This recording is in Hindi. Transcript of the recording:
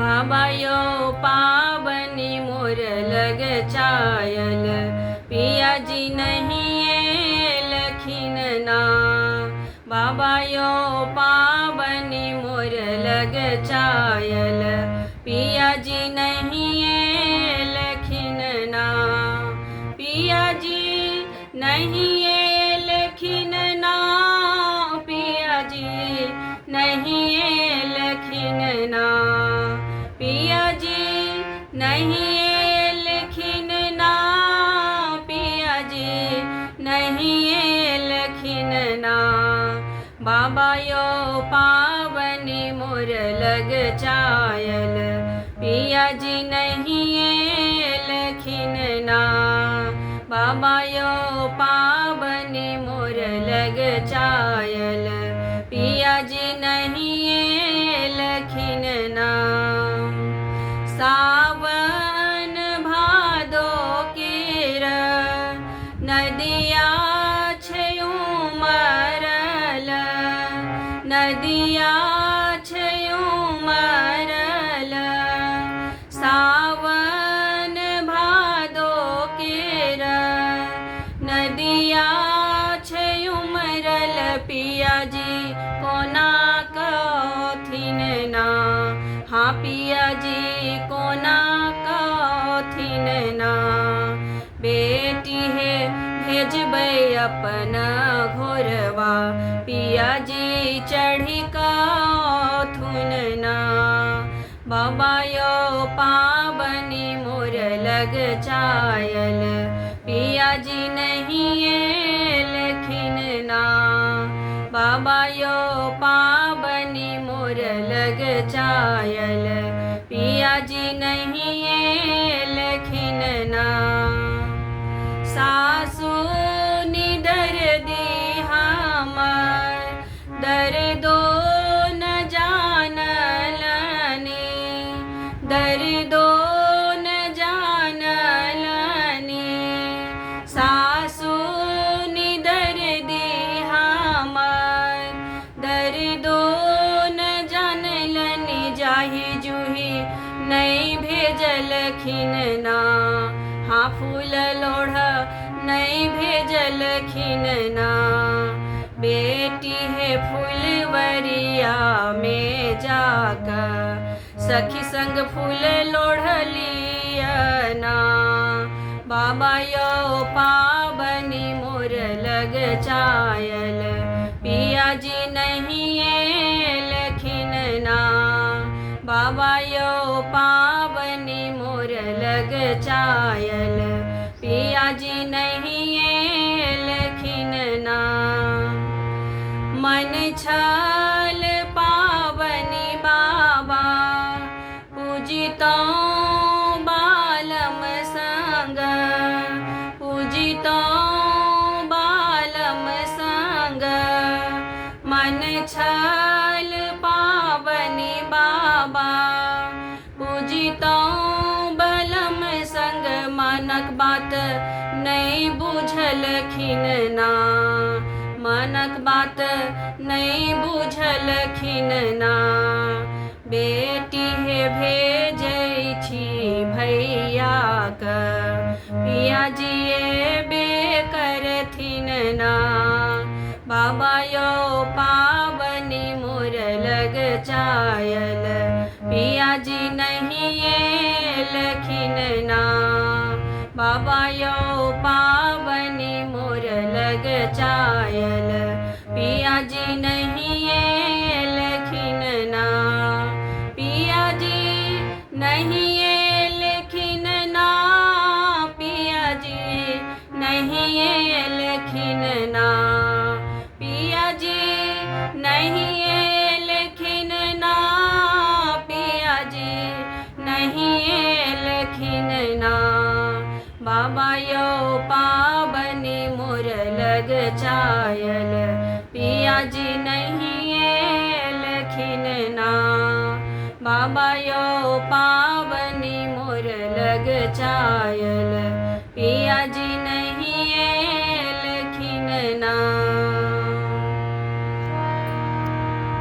बाबा यो पावनी मोर लग चायल, पिया जी नहीं लखिन ना। बाबा यो पावनी मोर लग चायल, पिया जी नहीं लखिन ना। पिया जी नहीं लखिन ना, पिया जी नहीं लखिन ना। पिया जी नहीं लखिन ना, पिया जी नहीं लखिन ना। बाबा यो पावनी मोर लग चायल, पिया जी नहीं लखिन ना। बाबा यो पावनी मोर लग चायल, पिया जी नहीं लखिन ना। सावन भादो केर नदिया छयु मरल, नदिया छयु मरल। सावन भादो केर नदिया छयु मरल, पिया जी कोना कथिन ना। हाँ पिया जी कोना कथिन ना। बेटी है भेजबै अपन घोरवा, पिया जी चढ़ी कथुन ना। बाबा यो पावनी मोर लग चायल, पिया जी नहीं लखिन ना। बाबा यो पावनी मोर लग चायल, पिया जी नहीं लखिन ना। सासु निदर दी हमर दर्दो न जानलनी, दर्दो न जानलनी। सासु निदर दी हमर दर्दो न जानलनी। जाहि जुही नहीं भेजलखिन ना। हाँ फूल लोढ़ नहीं भेजलखिन ना। बेटी है फूलवरिया में जाकर, सखी संग फूल लोढ़ लियना। बाबा यो पावनी मोर लग चायल, पिया जी नहीं लखिन ना। बाबा यो पावनी मोर लग चायल, पिया जी नहीं लखिन ना। मन छल पावनी बाबा, पूजितो बालम संग, पूजितो बालम संग। मन छल पावनी बाबा, पूजितो बलम संग। मनक बात नहीं बुझलखिन ना, मनक बात नहीं बुझलखिन ना। बेटी है भेजै छी भैया क, पिया जी बे करथिन ना। बाबा यो पावनी मोर लग चायल, पिया जी नहीं लखिन ना। बाबा यो पावनी मोर लग चायल, पिया जी नहीं लखिन ना। पिया जी नहीं लखिन ना, पिया जी नहीं लखिन ना। पिया जी नहीं लखिन ना, पिया जी नहीं लखिन ना। बाबा यो पावनी मोर लग चायल, पिया जी नहीं लखिन ना। बाबा यो पावनी मोर लग चायल, पिया जी